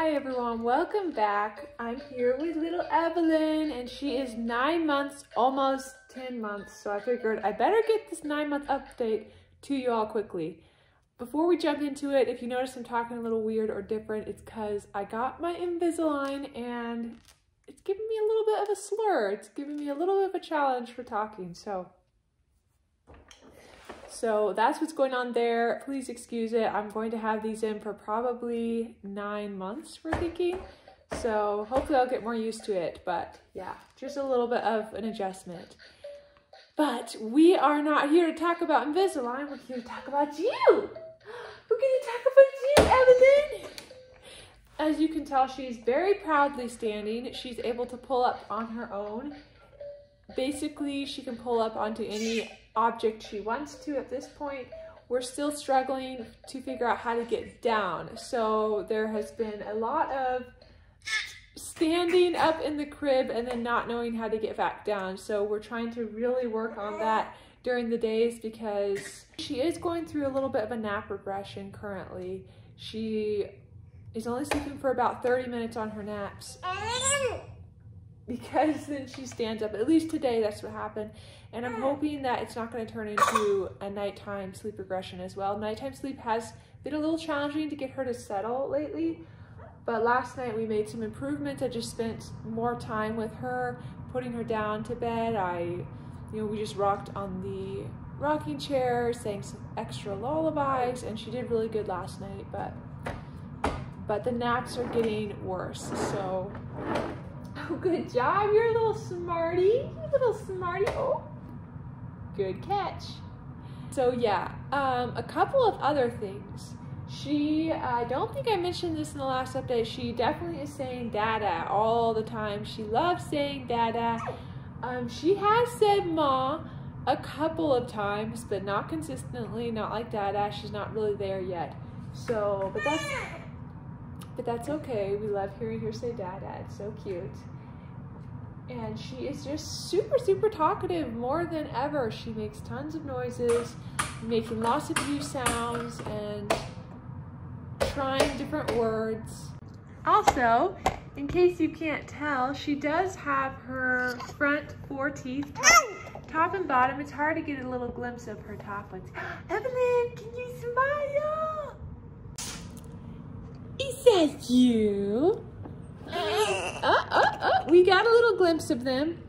Hi everyone, welcome back. I'm here with little Evelyn and she is 9 months, almost 10 months. So I figured I better get this 9-month update to you all quickly. Before we jump into it, if you notice I'm talking a little weird or different, it's because I got my Invisalign and it's giving me a little bit of a slur. It's giving me a little bit of a challenge for talking. So that's what's going on there. Please excuse it. I'm going to have these in for probably 9 months, we're thinking. So hopefully I'll get more used to it. But yeah, just a little bit of an adjustment. But we are not here to talk about Invisalign. We're here to talk about you. We're going to talk about you, Evelyn. As you can tell, she's very proudly standing. She's able to pull up on her own. Basically, she can pull up onto any object she wants to at this point. We're still struggling to figure out how to get down. So there has been a lot of standing up in the crib and then not knowing how to get back down. So we're trying to really work on that during the days because she is going through a little bit of a nap regression currently. She is only sleeping for about 30 minutes on her naps, because then she stands up. At least today, that's what happened. And I'm hoping that it's not going to turn into a nighttime sleep regression as well. Nighttime sleep has been a little challenging to get her to settle lately. But last night we made some improvements. I just spent more time with her, putting her down to bed. We just rocked on the rocking chair, sang some extra lullabies, and she did really good last night. But the naps are getting worse, so. Oh, good job. You're a little smarty. You little smarty. Oh, good catch. So yeah, a couple of other things. I don't think I mentioned this in the last update. She definitely is saying dada all the time. She loves saying dada. She has said ma a couple of times, but not consistently, not like dada. She's not really there yet. So, but that's okay. We love hearing her say dada. It's so cute. And she is just super, super talkative, more than ever. She makes tons of noises, making lots of new sounds, and trying different words. Also, in case you can't tell, she does have her front 4 teeth, top and bottom. It's hard to get a little glimpse of her top ones. Evelyn, can you smile? Is that you? We got a little glimpse of them.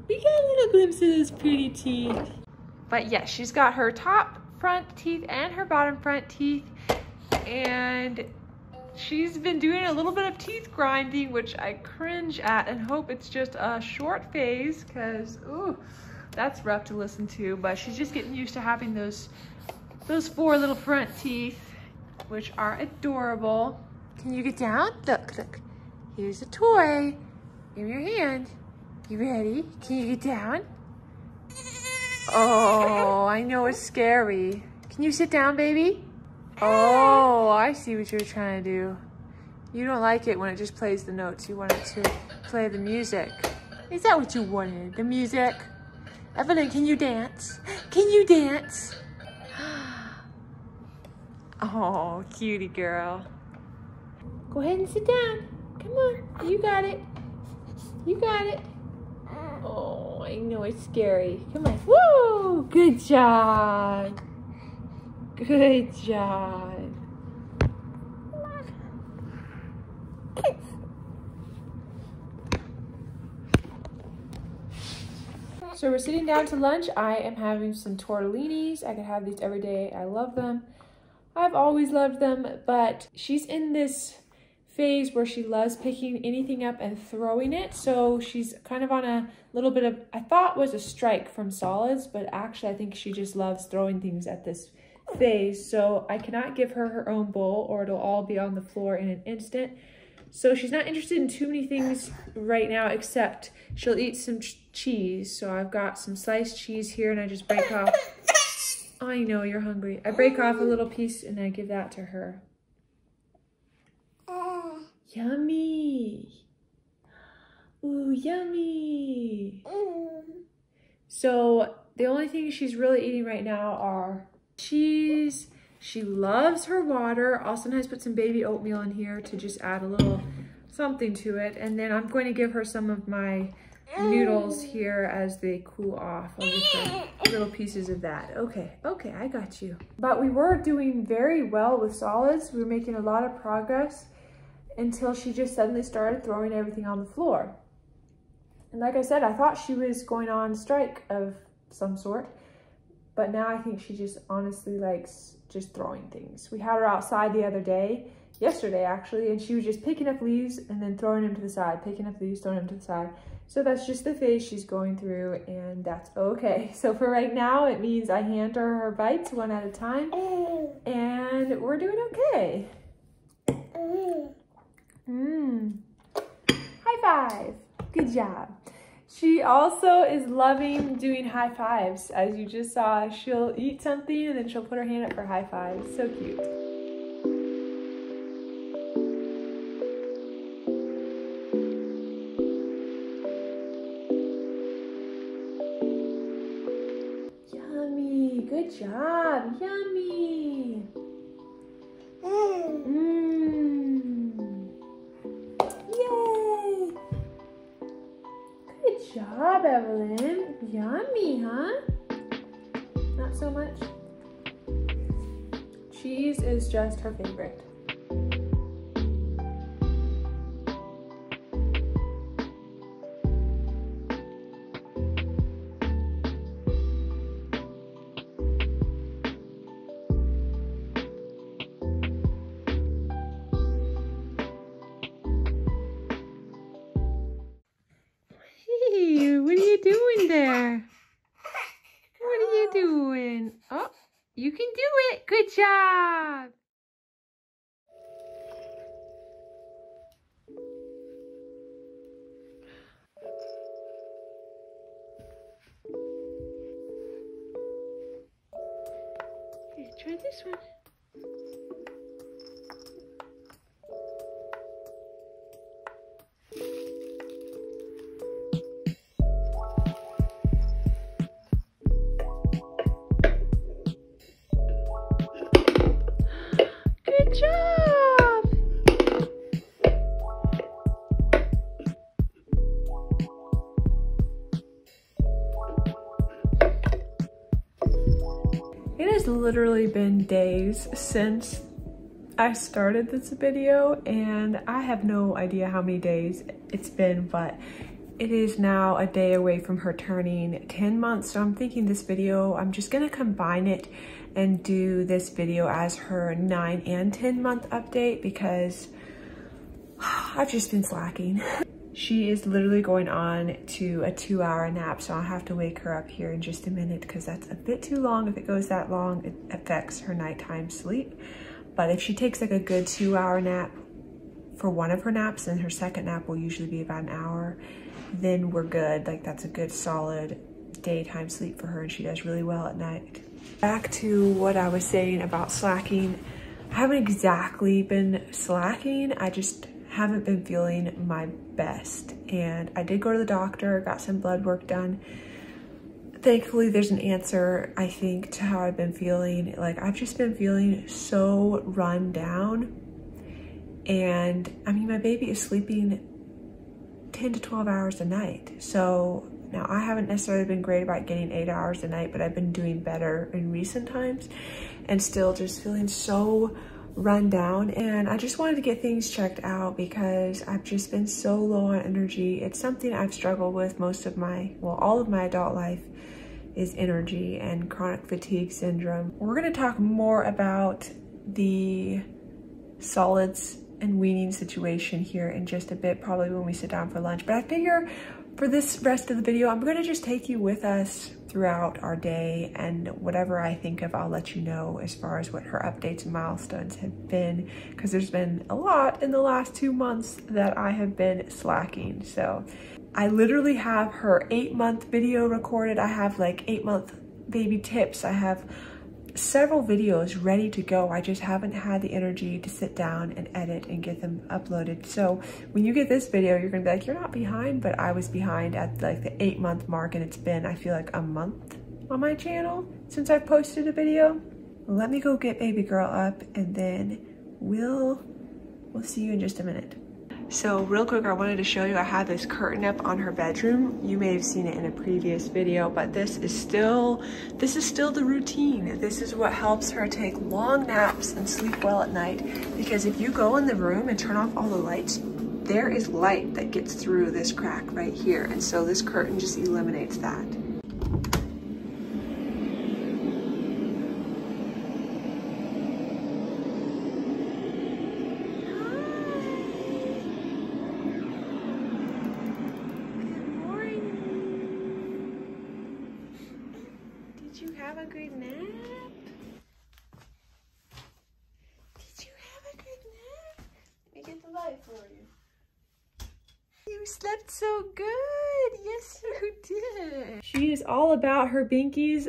We got a little glimpse of those pretty teeth. But yeah, she's got her top front teeth and her bottom front teeth. And she's been doing a little bit of teeth grinding, which I cringe at and hope it's just a short phase because, ooh, that's rough to listen to. But she's just getting used to having those 4 little front teeth, which are adorable. Can you get down? Look, look. Here's a toy. Give me your hand. You ready? Can you get down? Oh, I know it's scary. Can you sit down, baby? Oh, I see what you're trying to do. You don't like it when it just plays the notes. You want it to play the music. Is that what you wanted? The music? Evelyn, can you dance? Can you dance? Oh, cutie girl. Go ahead and sit down. Come on, you got it. You got it. Oh, I know it's scary. Come on. Woo! Good job. Good job. So we're sitting down to lunch. I am having some tortellinis. I could have these every day. I love them. I've always loved them, but she's in this phase where she loves picking anything up and throwing it. So she's kind of on a little bit of, I thought was a strike from solids, but actually I think she just loves throwing things at this phase. So I cannot give her her own bowl or it'll all be on the floor in an instant. So she's not interested in too many things right now, except she'll eat some cheese. So I've got some sliced cheese here and I just break off. I know you're hungry. I break off a little piece and I give that to her. Yummy. Ooh, yummy. So the only thing she's really eating right now are cheese. She loves her water. I'll sometimes put some baby oatmeal in here to just add a little something to it. And then I'm going to give her some of my noodles here as they cool off. I'll give her little pieces of that. Okay, okay, I got you. But we were doing very well with solids. We were making a lot of progress until she just suddenly started throwing everything on the floor. And like I said, I thought she was going on strike of some sort, but now I think she just honestly likes just throwing things. We had her outside the other day, yesterday actually, and she was just picking up leaves and then throwing them to the side, picking up leaves, throwing them to the side. So that's just the phase she's going through, and that's okay. So for right now, it means I hand her bites one at a time, and we're doing okay. High five. Good job. She also is loving doing high fives. As you just saw, she'll eat something and then she'll put her hand up for high fives. So cute. Yummy. Good job. Yummy. Yay. Good job, Evelyn. Yummy, huh? Not so much. Cheese is just her favorite. What are you doing there? What are you doing? Oh, you can do it. Good job. Here, try this one. Good job! It has literally been days since I started this video, and I have no idea how many days it's been, but it is now a day away from her turning 10 months. So I'm thinking this video, I'm just gonna combine it and do this video as her 9 and 10 month update because I've just been slacking. She is literally going on to a 2-hour nap, so I'll have to wake her up here in just a minute because that's a bit too long. If it goes that long, it affects her nighttime sleep. But if she takes like a good 2-hour nap for one of her naps, then her second nap will usually be about an hour, then we're good. Like that's a good solid daytime sleep for her, and she does really well at night. Back to what I was saying about slacking. I haven't exactly been slacking. I just haven't been feeling my best. And I did go to the doctor, got some blood work done. Thankfully, there's an answer, I think, to how I've been feeling. Like, I've just been feeling so run down. And I mean, my baby is sleeping 10 to 12 hours a night. So now I haven't necessarily been great about getting 8 hours a night, but I've been doing better in recent times and still just feeling so run down. And I just wanted to get things checked out because I've just been so low on energy. It's something I've struggled with most of my, well, all of my adult life is energy and chronic fatigue syndrome. We're gonna talk more about the solids and weaning situation here in just a bit, probably when we sit down for lunch. But I figure for this rest of the video, I'm gonna just take you with us throughout our day, and whatever I think of, I'll let you know as far as what her updates and milestones have been, because there's been a lot in the last 2 months that I have been slacking. So I literally have her 8-month video recorded. I have like 8-month baby tips. I have several videos ready to go. I just haven't had the energy to sit down and edit and get them uploaded. So when you get this video, you're gonna be like, you're not behind, but I was behind at like the 8-month mark, and it's been, I feel like, a month on my channel since I've posted a video. Let me go get baby girl up and then we'll see you in just a minute. So real quick, I wanted to show you, I have this curtain up on her bedroom. You may have seen it in a previous video, but this is still the routine. This is what helps her take long naps and sleep well at night. Because if you go in the room and turn off all the lights, there is light that gets through this crack right here. And so this curtain just eliminates that. Did you have a good nap? Did you have a good nap? Let me get the light for you. You slept so good. Yes, you did. She is all about her binkies.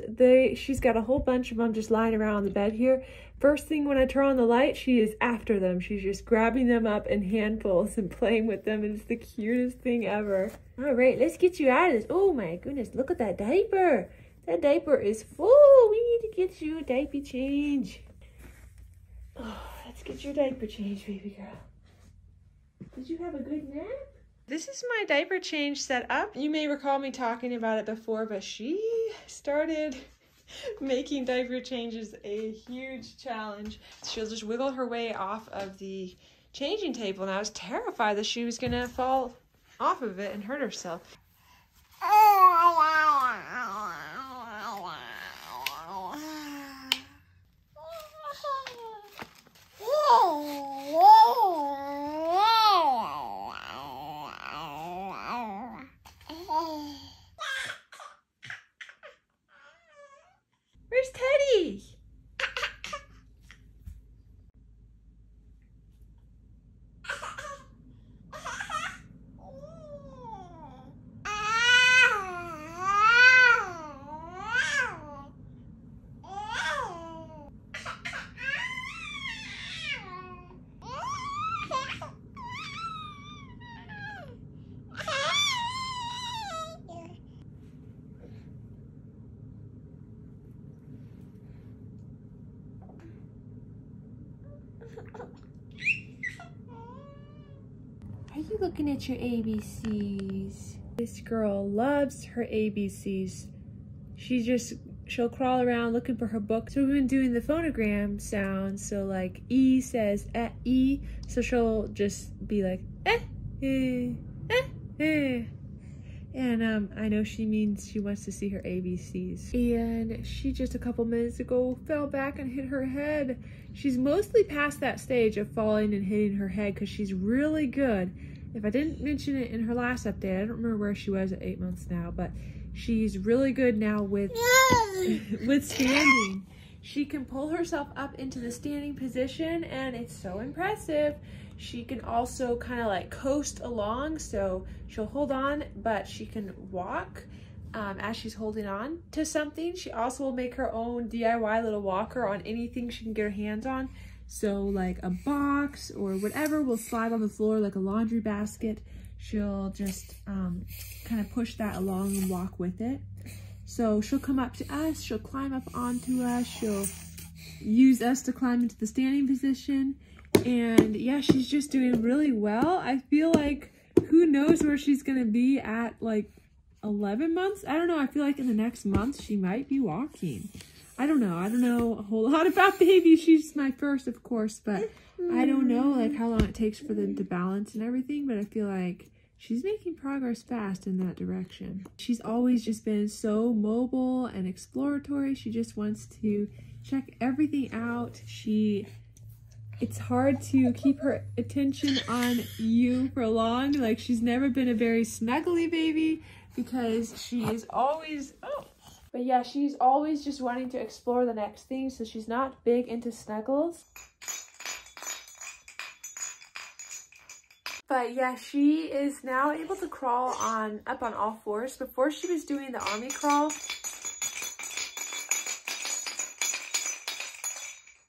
She's got a whole bunch of them just lying around on the bed here. First thing when I turn on the light, she is after them. She's just grabbing them up in handfuls and playing with them. And it's the cutest thing ever. All right, let's get you out of this. Oh my goodness, look at that diaper. That diaper is full. We need to get you a diaper change. Oh, let's get your diaper change, baby girl. Did you have a good nap? This is my diaper change set up. You may recall me talking about it before, but she started making diaper changes a huge challenge. She'll just wiggle her way off of the changing table, and I was terrified that she was gonna fall off of it and hurt herself. Where's Teddy? Are you looking at your ABCs? This girl loves her ABCs. She'll crawl around looking for her book. So we've been doing the phonogram sounds. So like E says E. So she'll just be like And I know she means she wants to see her ABCs. And she just a couple minutes ago fell back and hit her head. She's mostly past that stage of falling and hitting her head because she's really good. If I didn't mention it in her last update, I don't remember where she was at 8 months now, but she's really good now with standing. She can pull herself up into the standing position and it's so impressive. She can also kind of like coast along, so she'll hold on, but she can walk as she's holding on to something. She also will make her own DIY little walker on anything she can get her hands on. So like a box or whatever will slide on the floor like a laundry basket. She'll just kind of push that along and walk with it. So she'll come up to us, she'll climb up onto us, she'll use us to climb into the standing position. And yeah, she's just doing really well. I feel like who knows where she's gonna be at like 11 months? I don't know. I feel like in the next month she might be walking. I don't know a whole lot about babies. She's my first, of course, but I don't know like how long it takes for them to balance and everything, but I feel like she's making progress fast in that direction. She's always just been so mobile and exploratory. She just wants to check everything out. It's hard to keep her attention on you for long. Like she's never been a very snuggly baby because she is always, but yeah, she's always just wanting to explore the next thing. So she's not big into snuggles. But yeah, she is now able to crawl up on all fours. Before she was doing the army crawl.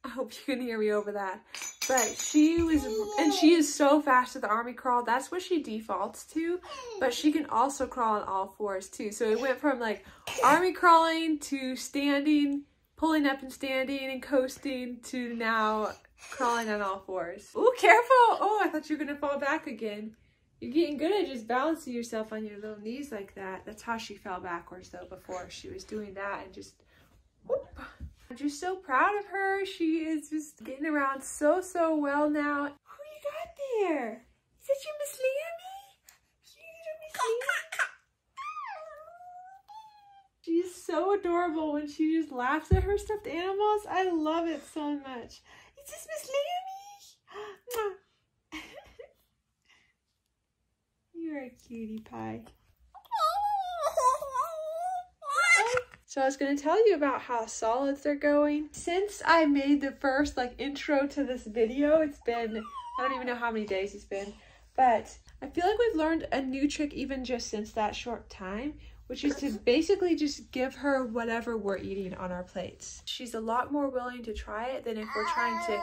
I hope you can hear me over that. But she is so fast at the army crawl. That's what she defaults to. But she can also crawl on all fours too. So it went from like army crawling to standing, pulling up and standing and coasting to now crawling on all fours. Oh, careful! Oh, I thought you were gonna fall back again. You're getting good at just balancing yourself on your little knees like that. That's how she fell backwards though before. She was doing that and just whoop. I'm just so proud of her. She is just getting around so well now. Who you got there? Is that you, Miss Lammy? She's so adorable when she just laughs at her stuffed animals. I love it so much. Is this Miss Lammy? You're a cutie pie. So I was going to tell you about how solids are going. Since I made the first intro to this video, it's been, I don't even know how many days it's been, but I feel like we've learned a new trick even just since that short time, which is to basically just give her whatever we're eating on our plates. She's a lot more willing to try it than if we're trying to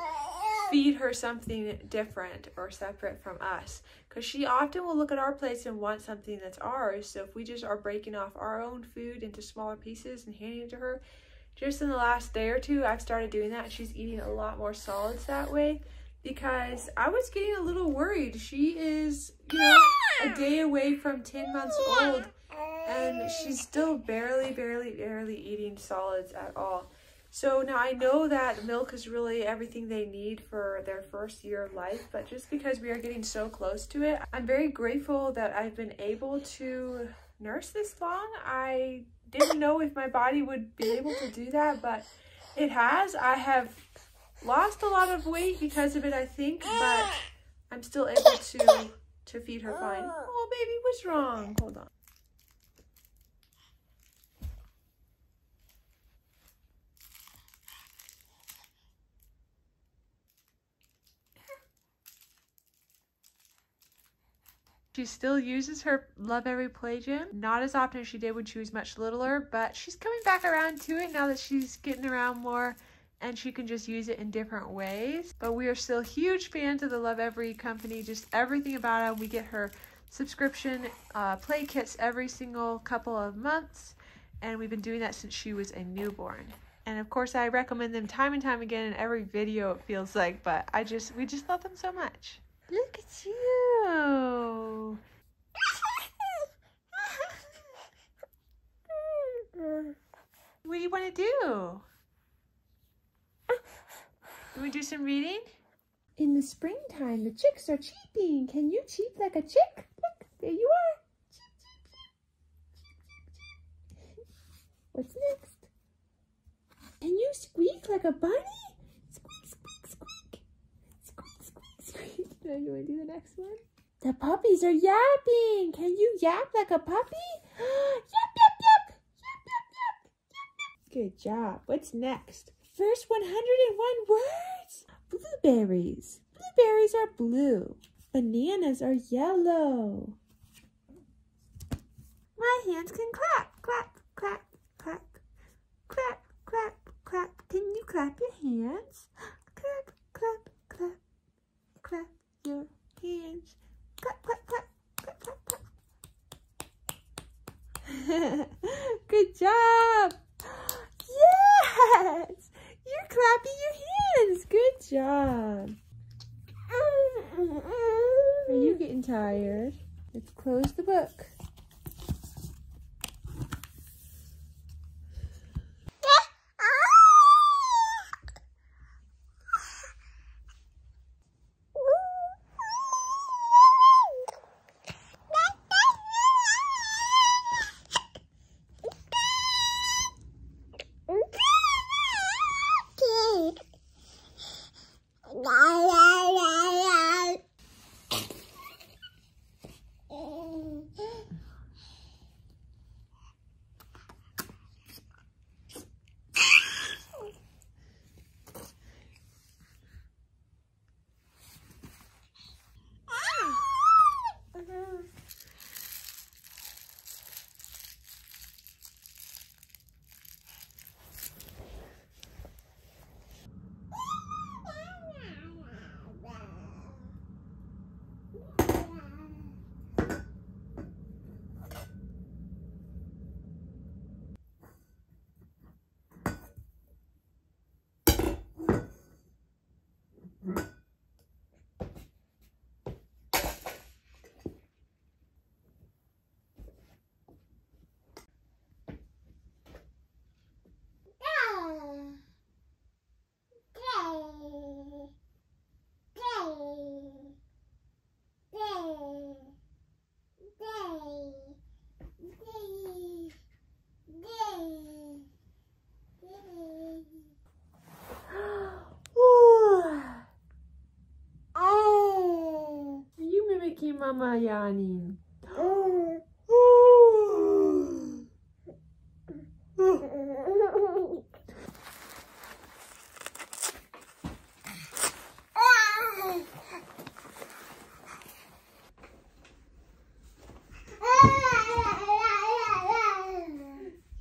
feed her something different or separate from us, because she often will look at our plates and want something that's ours. So if we just are breaking off our own food into smaller pieces and handing it to her, just in the last day or two I've started doing that, and she's eating a lot more solids that way, because I was getting a little worried. She is, you know, a day away from 10 months old and she's still barely eating solids at all. So now I know that milk is really everything they need for their first year of life, but just because we are getting so close to it, I'm very grateful that I've been able to nurse this long. I didn't know if my body would be able to do that, but it has. I have lost a lot of weight because of it, I think, but I'm still able to feed her fine. Oh, baby, what's wrong? Hold on. She still uses her Lovevery play gym, not as often as she did when she was much littler, but she's coming back around to it now that she's getting around more and she can just use it in different ways. But we are still huge fans of the Lovevery company, just everything about it. We get her subscription play kits every single couple of months, and we've been doing that since she was a newborn. And of course I recommend them time and time again in every video, it feels like, but we just love them so much. Look at you. What do you want to do? Can we do some reading? In the springtime, the chicks are cheeping. Can you cheep like a chick? Look, there you are. What's next? Can you squeak like a bunny? Squeak, squeak, squeak. Squeak, squeak, squeak. Now you want to do the next one? The puppies are yapping. Can you yap like a puppy? Yap, yap, yap. Yap, yap, yap. Yap, yap. Good job. What's next? First 101 words. Blueberries. Blueberries are blue. Bananas are yellow. My hands can clap, clap, clap, clap, clap, clap, clap. Can you clap your hands? Clap, clap, clap, clap your hands. Clap, clap, clap, clap, clap, clap. Good job. Yes! You're clapping your hands. Good job. Are you getting tired? Let's close the book. You mimicking Mama yawning.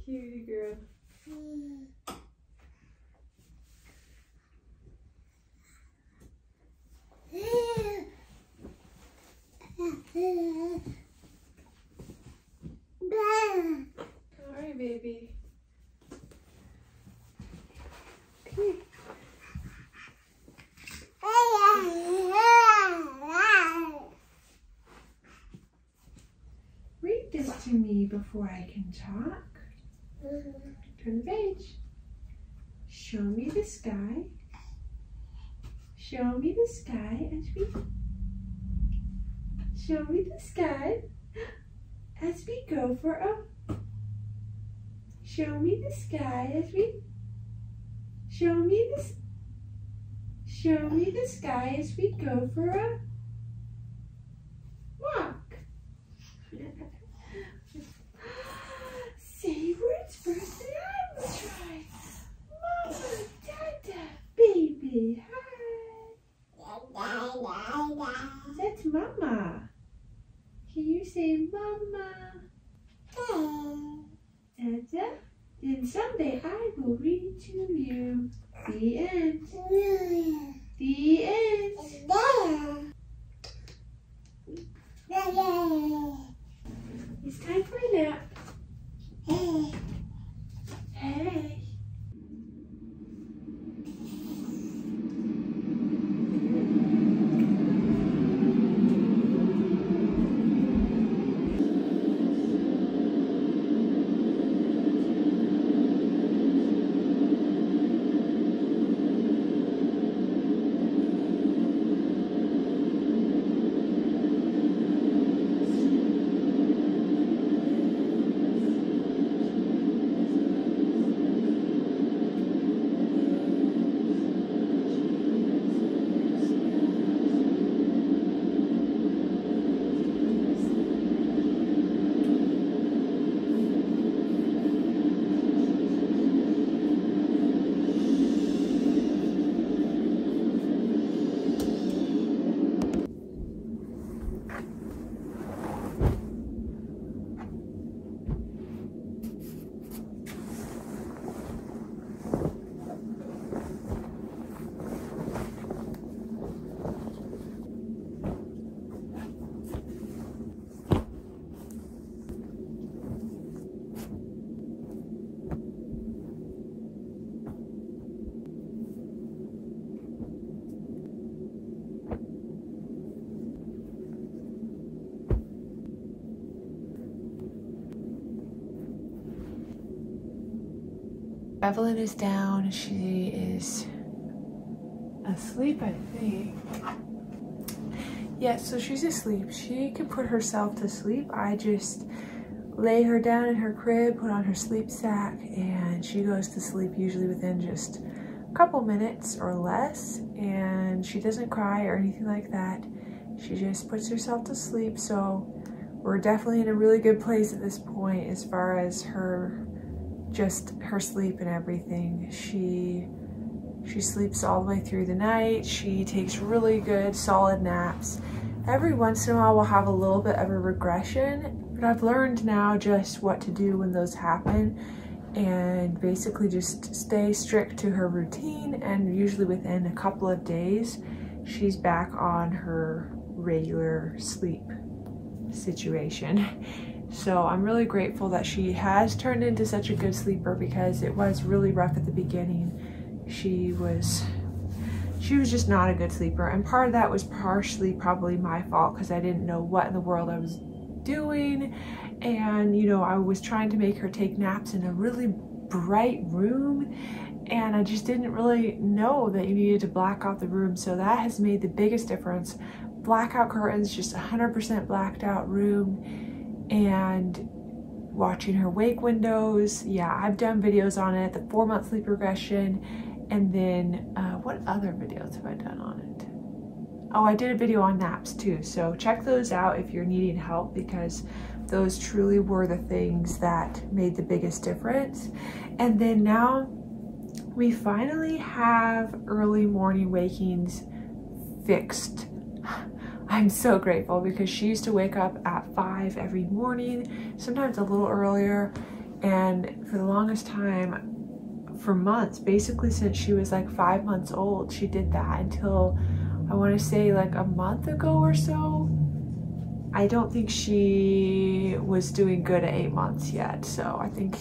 Cutie girl. Alright, baby. Read this to me before I can talk. Turn the page. Show me the sky. Show me the sky as we... Show me the sky as we go for a... Show me the sky as we... Show me the... Show me the sky as we go for a... Walk. Say words first and I will try. Mama, Dada, baby, hi. That's Mama. Can you say Mama? Dada? Then someday I will read to you. The end. The end. It's time for a nap. Hey. Hey. Evelyn is down. She is asleep, I think. Yeah, so she's asleep. She can put herself to sleep. I just lay her down in her crib, put on her sleep sack, and she goes to sleep usually within just a couple minutes or less. And she doesn't cry or anything like that. She just puts herself to sleep. So we're definitely in a really good place at this point as far as her sleep and everything. She sleeps all the way through the night. She takes really good solid naps. Every once in a while we'll have a little bit of a regression, but I've learned now just what to do when those happen and basically just stay strict to her routine, and usually within a couple of days she's back on her regular sleep situation. So I'm really grateful that she has turned into such a good sleeper, because it was really rough at the beginning. She was just not a good sleeper, and part of that was partially probably my fault because I didn't know what in the world I was doing. And you know, I was trying to make her take naps in a really bright room, and I just didn't really know that you needed to black out the room, so that has made the biggest difference. Blackout curtains, just 100% blacked out room, and watching her wake windows. Yeah, I've done videos on it, the 4-month sleep regression, and then what other videos have I done on it? Oh, I did a video on naps too, so check those out if you're needing help, because those truly were the things that made the biggest difference. And then now we finally have early morning wakings fixed. I'm so grateful, because she used to wake up at 5 every morning, sometimes a little earlier, and for the longest time, for months, basically since she was like 5 months old, she did that until I want to say like a month ago or so. I don't think she was doing good at 8 months yet, so I think,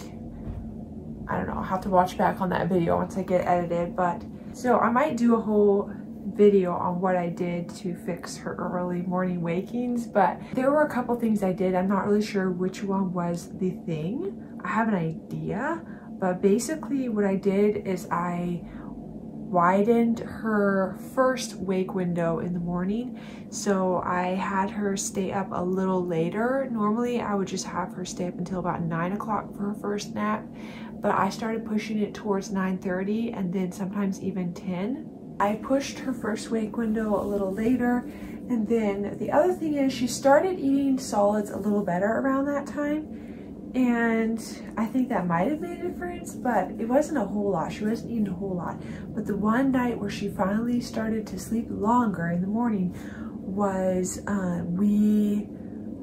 I don't know, I'll have to watch back on that video once I get edited. But so I might do a whole video on what I did to fix her early morning wakings, but there were a couple things I did. I'm not really sure which one was the thing. I have an idea, but basically what I did is I widened her first wake window in the morning. So I had her stay up a little later. Normally I would just have her stay up until about 9 o'clock for her first nap, but I started pushing it towards 9:30 and then sometimes even 10. I pushed her first wake window a little later, and then the other thing is she started eating solids a little better around that time, and I think that might have made a difference, but it wasn't a whole lot. She wasn't eating a whole lot. But the one night where she finally started to sleep longer in the morning was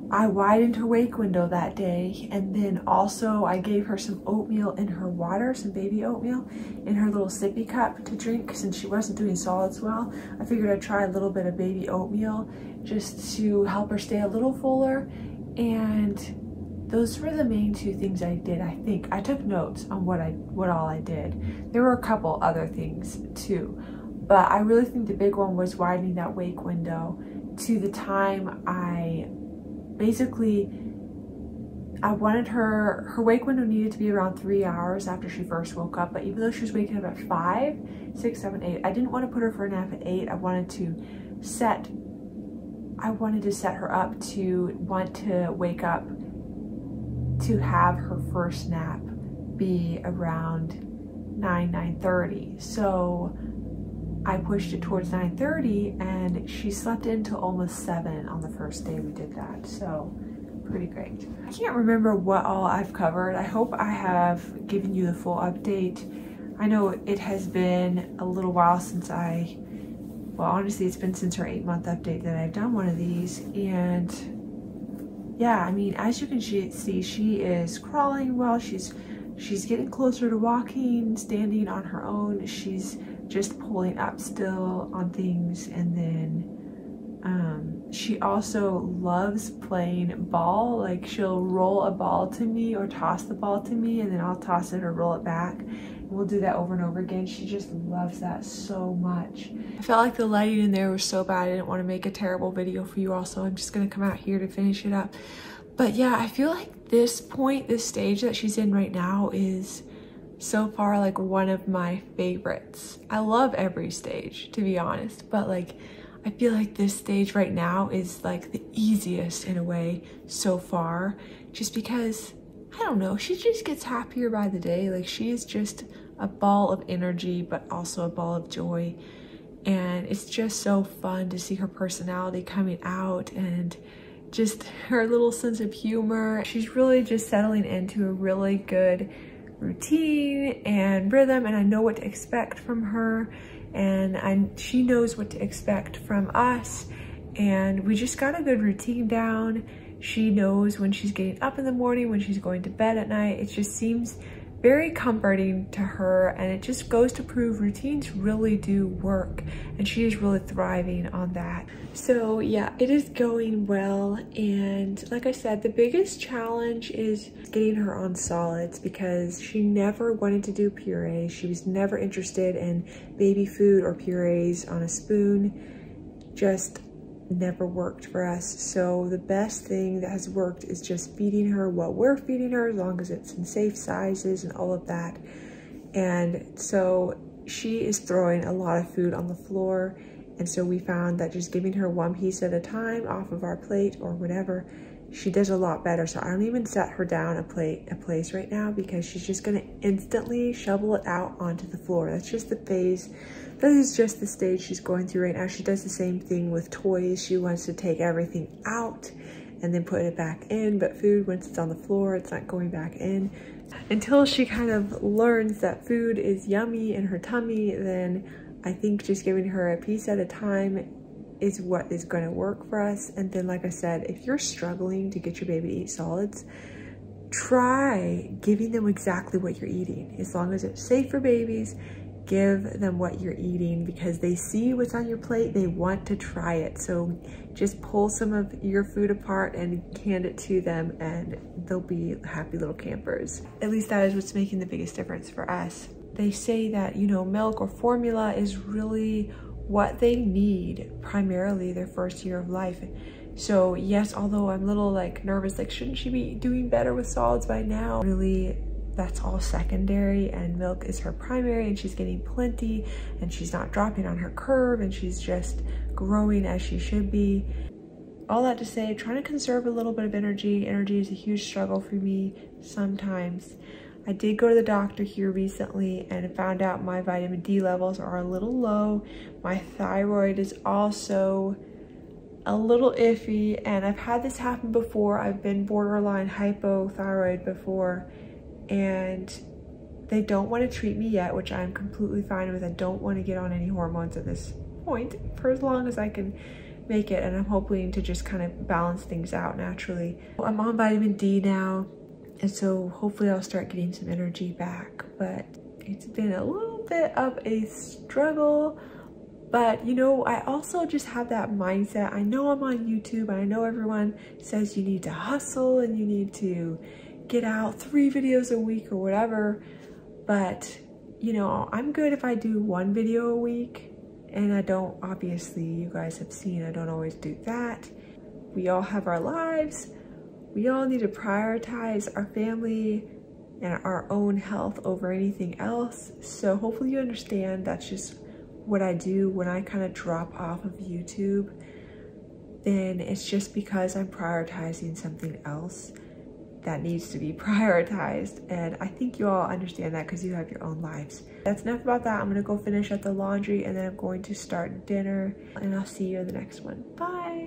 I widened her wake window that day, and then also I gave her some oatmeal in her water, some baby oatmeal in her little sippy cup to drink, since she wasn't doing solids well. I figured I'd try a little bit of baby oatmeal just to help her stay a little fuller. And those were the main two things I did. I think I took notes on what all I did. There were a couple other things too, but I really think the big one was widening that wake window to the time I wanted her wake window needed to be around 3 hours after she first woke up, but even though she was waking up at 5, 6, 7, 8, I didn't want to put her for a nap at 8. I wanted to set her up to want to wake up to have her first nap be around 9:30. So I pushed it towards 9:30, and she slept until almost 7 on the first day we did that. So pretty great. I can't remember what all I've covered. I hope I have given you the full update. I know it has been a little while since well, honestly, it's been since her 8-month update that I've done one of these. And yeah, I mean, as you can see, she is crawling well. She's getting closer to walking, standing on her own. She's just pulling up still on things, and then she also loves playing ball. Like, she'll roll a ball to me or toss the ball to me, and then I'll toss it or roll it back, and we'll do that over and over again. She just loves that so much. I felt like the lighting in there was so bad. I didn't want to make a terrible video for you all, so I'm just gonna come out here to finish it up. But yeah, I feel like this stage that she's in right now is so far like one of my favorites. I love every stage, to be honest, but like I feel like this stage right now is like the easiest in a way so far, just because, I don't know, she just gets happier by the day. Like, she is just a ball of energy, but also a ball of joy, and it's just so fun to see her personality coming out and just her little sense of humor. She's really just settling into a really good routine and rhythm, and I know what to expect from her, and she knows what to expect from us, and we just got a good routine down. She knows when she's getting up in the morning, when she's going to bed at night. It just seems very comforting to her, and it just goes to prove routines really do work, and she is really thriving on that. So yeah, it is going well, and like I said, the biggest challenge is getting her on solids, because she never wanted to do purees. She was never interested in baby food or purees on a spoon. Just never worked for us. So the best thing that has worked is just feeding her what we're feeding her, as long as it's in safe sizes and all of that. And so she is throwing a lot of food on the floor. And so we found that just giving her one piece at a time off of our plate or whatever, she does a lot better. So I don't even set her down a place right now, because she's just gonna instantly shovel it out onto the floor. That's just the phase. That is just the stage she's going through right now. She does the same thing with toys. She wants to take everything out and then put it back in, but food, once it's on the floor, it's not going back in. Until she kind of learns that food is yummy in her tummy, then I think just giving her a piece at a time is what is going to work for us. And then, like I said, if you're struggling to get your baby to eat solids, try giving them exactly what you're eating. As long as it's safe for babies, give them what you're eating, because they see what's on your plate, they want to try it. So just pull some of your food apart and hand it to them, and they'll be happy little campers. At least that is what's making the biggest difference for us. They say that, you know, milk or formula is really what they need primarily their first year of life. So yes, although I'm a little like nervous, like shouldn't she be doing better with solids by now? Really, that's all secondary, and milk is her primary, and she's getting plenty, and she's not dropping on her curve, and she's just growing as she should be. All that to say, trying to conserve a little bit of energy. Energy is a huge struggle for me sometimes. I did go to the doctor here recently and found out my vitamin D levels are a little low. My thyroid is also a little iffy, and I've had this happen before. I've been borderline hypothyroid before, and they don't want to treat me yet, which I'm completely fine with. I don't want to get on any hormones at this point for as long as I can make it, and I'm hoping to just kind of balance things out naturally. I'm on vitamin D now, and so hopefully I'll start getting some energy back, but it's been a little bit of a struggle. But you know, I also just have that mindset. I know I'm on YouTube, and I know everyone says you need to hustle and you need to get out 3 videos a week or whatever, but you know, I'm good if I do 1 video a week, and I don't, obviously you guys have seen, I don't always do that. We all have our lives. We all need to prioritize our family and our own health over anything else. So hopefully you understand that's just what I do when I kind of drop off of YouTube. Then it's just because I'm prioritizing something else that needs to be prioritized, and I think you all understand that because you have your own lives. That's enough about that. I'm gonna go finish up the laundry, and then I'm going to start dinner, and I'll see you in the next one. Bye.